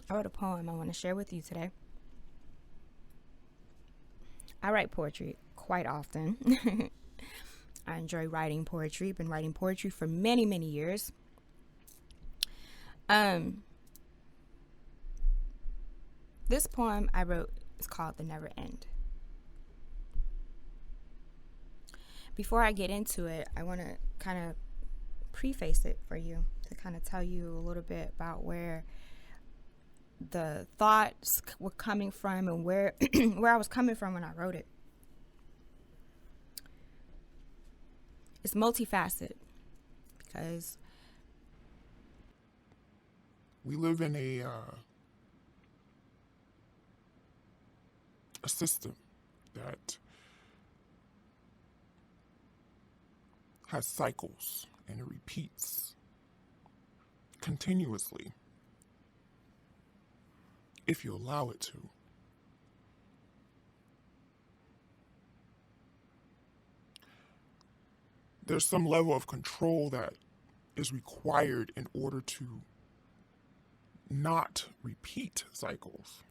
I wrote a poem I want to share with you today. I write poetry quite often. I enjoy writing poetry. Been writing poetry for many, many years. This poem I wrote is called The Never End. Before I get into it, I want to kind of preface it for you to kind of tell you a little bit about where the thoughts were coming from and where where I was coming from when I wrote it. It's multifaceted because we live in a system that has cycles and it repeats continuously if you allow it to. There's some level of control that is required in order to not repeat cycles.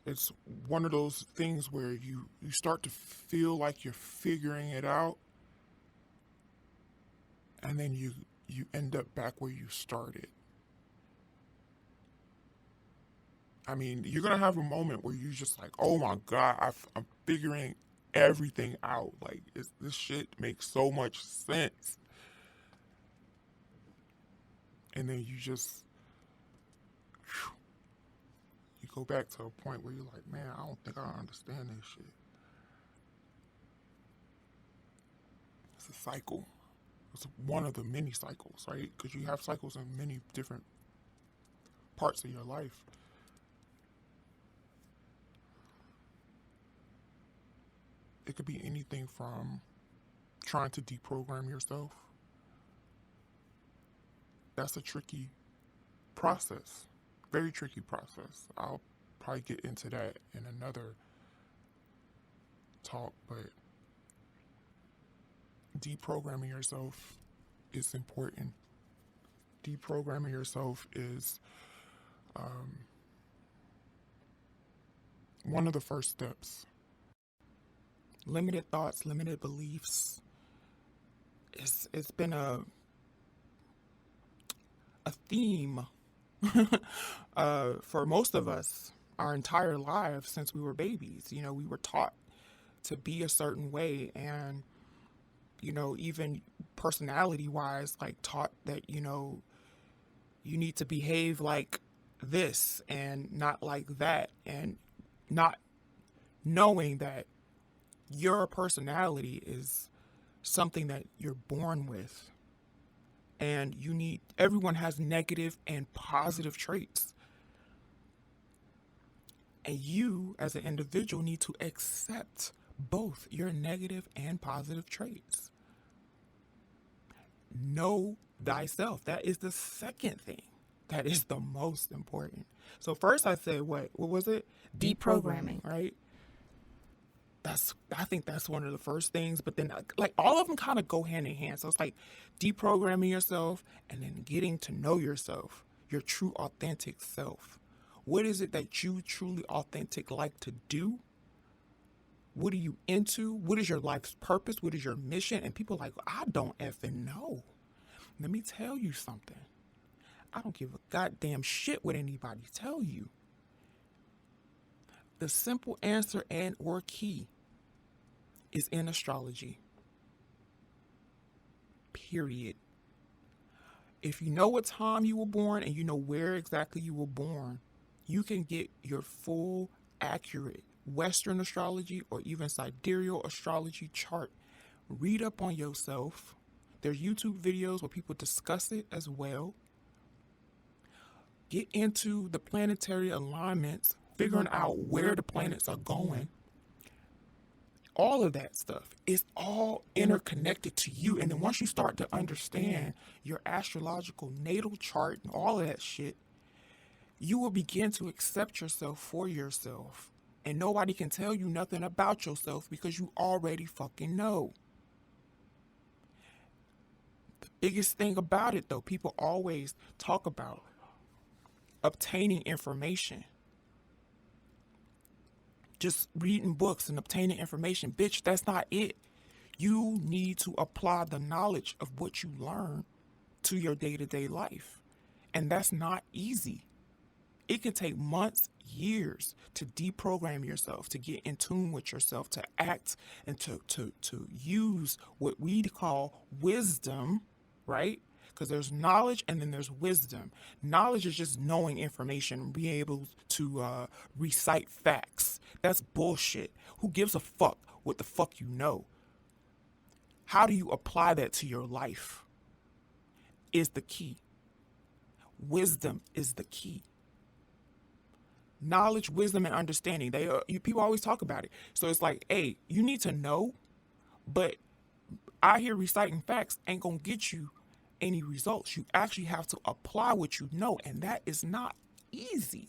It's one of those things where you start to feel like you're figuring it out, and then you end up back where you started. I mean, you're going to have a moment where you're just like, oh my God, I'm figuring everything out. Like, this shit makes so much sense. And then you just, you go back to a point where you're like, man, I don't think I understand this shit. It's a cycle. It's one of the many cycles, right? Because you have cycles in many different parts of your life. It could be anything from trying to deprogram yourself. That's a tricky process, very tricky process. I'll probably get into that in another talk, but deprogramming yourself is important. Deprogramming yourself is one of the first steps. Limited thoughts, limited beliefs. It's been a theme for most of us our entire lives since we were babies. You know, we were taught to be a certain way, and you know, even personality wise, like taught that, you know, you need to behave like this and not like that, and not knowing that your personality is something that you're born with. And everyone has negative and positive traits. And you, as an individual, need to accept both your negative and positive traits. Know thyself. That is the second thing. That is the most important. So first I said, what was it? Deprogramming, right? I think that's one of the first things, but then like all of them kind of go hand in hand. So it's like deprogramming yourself and then getting to know yourself, your true authentic self. What is it that you truly authentic like to do? What are you into? What is your life's purpose? What is your mission? And people are like, I don't effing know. Let me tell you something. I don't give a goddamn shit what anybody tell you. The simple answer and or key is in astrology. Period. If you know what time you were born and you know where exactly you were born, you can get your full, accurate Western astrology or even sidereal astrology chart. Read up on yourself. There's YouTube videos where people discuss it as well. Get into the planetary alignments, figuring out where the planets are going. All of that stuff is all interconnected to you. And then once you start to understand your astrological natal chart and all of that shit, you will begin to accept yourself for yourself. And nobody can tell you nothing about yourself because you already fucking know. The Biggest thing about it, though, people always talk about obtaining information, just reading books and obtaining information. Bitch, that's not it. You need to apply the knowledge of what you learn to your day-to-day life. And that's not easy. It can take months, years to deprogram yourself, to get in tune with yourself, to act and to use what we call wisdom, right? Because there's knowledge and then there's wisdom. Knowledge is just knowing information, being able to recite facts. That's bullshit. Who gives a fuck what the fuck you know? How do you apply that to your life is the key. Wisdom is the key. Knowledge, wisdom, and understanding. People always talk about it. So it's like, hey, you need to know, but out here reciting facts ain't gonna get you any results. You actually have to apply what you know, and that is not easy.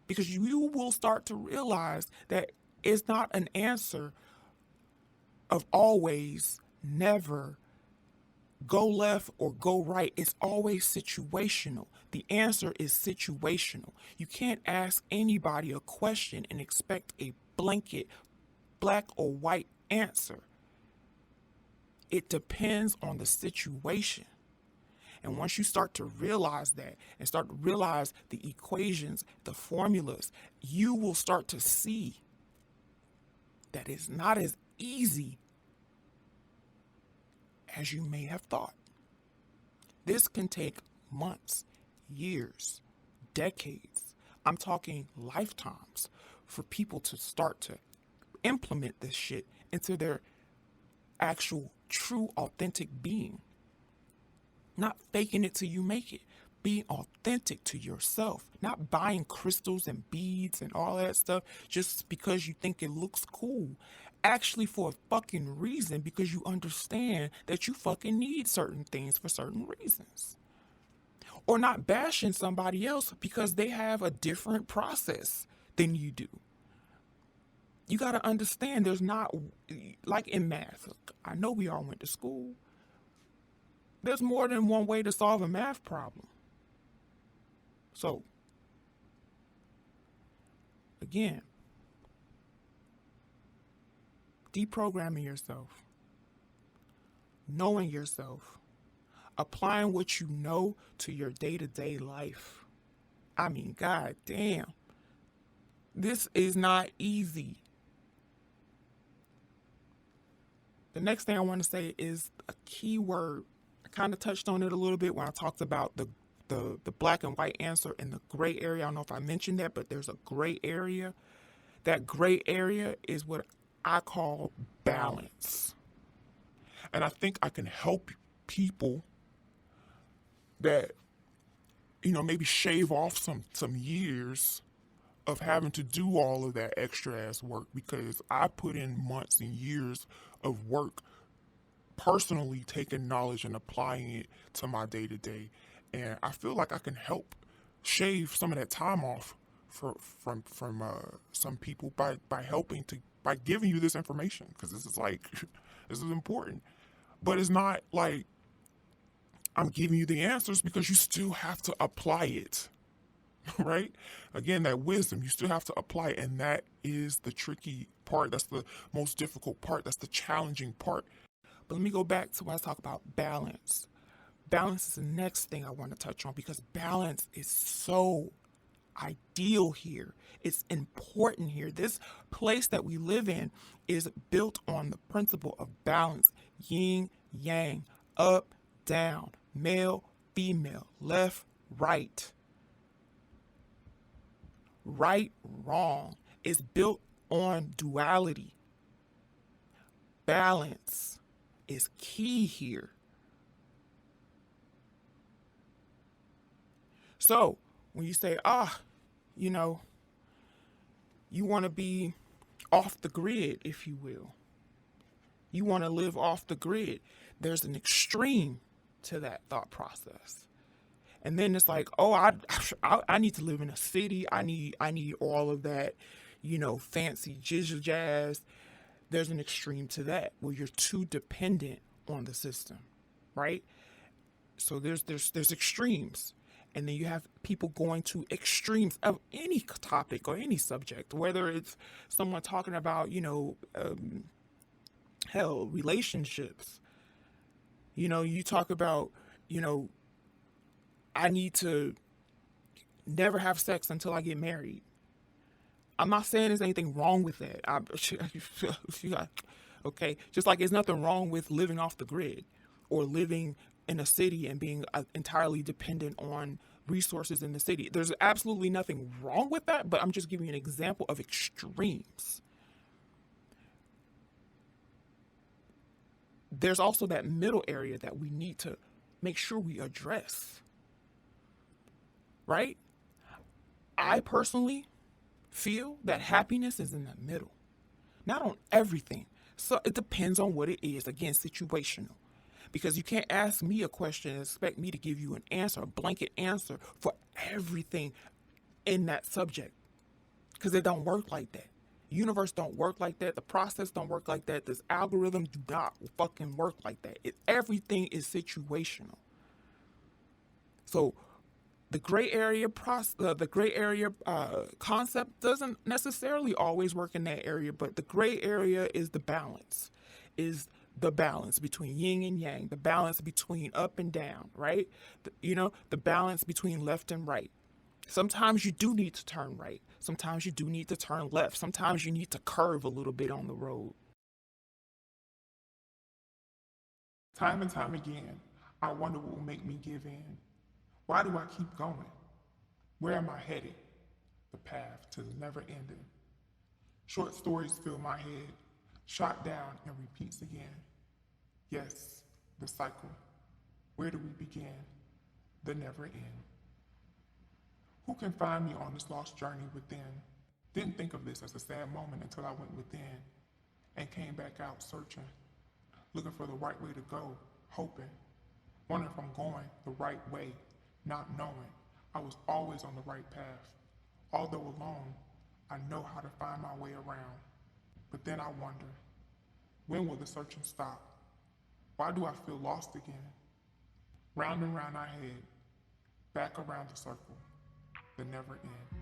Because you will start to realize that it's not an answer of always, never, go left or go right. It's always situational. The answer is situational. You can't ask anybody a question and expect a blanket black or white answer. It depends on the situation. And once you start to realize that and start to realize the equations, the formulas, you will start to see that it's not as easy as you may have thought. This can take months, years, decades. I'm talking lifetimes for people to start to implement this shit into their actual, true, authentic being. Not faking it till you make it. Being authentic to yourself. Not buying crystals and beads and all that stuff just because you think it looks cool. Actually for a fucking reason, because you understand that you fucking need certain things for certain reasons. Or not bashing somebody else because they have a different process than you do. You got to understand there's not, like in math, I know we all went to school. There's more than one way to solve a math problem. So, again, deprogramming yourself, knowing yourself, applying what you know to your day-to-day life. I mean, god damn. This is not easy. The next thing I want to say is a key word. I kind of touched on it a little bit when I talked about the black and white answer and the gray area. I don't know if I mentioned that, but there's a gray area. That gray area is what I call balance. And I think I can help people that, maybe shave off some years of having to do all of that extra ass work, because I put in months and years of work personally taking knowledge and applying it to my day to day. And I feel like I can help shave some of that time off from some people by helping by giving you this information, because this is important. But it's not like I'm giving you the answers, because you still have to apply it. Right? Again, that wisdom, you still have to apply it, and that is the tricky part. That's the most difficult part. That's the challenging part. But let me go back to when I talk about balance. Balance is the next thing I want to touch on, because balance is so ideal here. It's important here. This place that we live in is built on the principle of balance. Yin, yang, up, down, male, female, left, right. Right, wrong. It's built on duality. Balance is key here. So, when you say, you want to be off the grid, if you will. You want to live off the grid. There's an extreme to that thought process. And then it's like, I need to live in a city. I need all of that, fancy jizzle jazz. There's an extreme to that where you're too dependent on the system. right? So there's extremes. And then you have people going to extremes of any topic or any subject, whether it's someone talking about, hell, relationships. You talk about, you know, I need to never have sex until I get married. I'm not saying there's anything wrong with that. Okay, just like there's nothing wrong with living off the grid or living in a city and being entirely dependent on resources in the city. There's absolutely nothing wrong with that, but I'm just giving you an example of extremes. There's also that middle area that we need to make sure we address, right? I personally feel that happiness is in the middle, not on everything. So it depends on what it is. Again, situational. Because you can't ask me a question and expect me to give you an answer, a blanket answer for everything in that subject. Because it don't work like that. The universe don't work like that. The process don't work like that. This algorithm do not fucking work like that. Everything is situational. So the gray area concept doesn't necessarily always work in that area, but the gray area is the balance between yin and yang, the balance between up and down, right? The balance between left and right. Sometimes you do need to turn right. Sometimes you do need to turn left. Sometimes you need to curve a little bit on the road. Time and time again, I wonder what will make me give in. Why do I keep going? Where am I headed? The path to the never ending. Short stories fill my head, shot down and repeats again. Yes, the cycle. Where do we begin? The never end. Who can find me on this lost journey within? Didn't think of this as a sad moment until I went within and came back out searching, looking for the right way to go, hoping, wondering if I'm going the right way, not knowing I was always on the right path. Although alone, I know how to find my way around. But then I wonder, when will the searching stop? Why do I feel lost again? Round and round I head, back around the circle, the never end.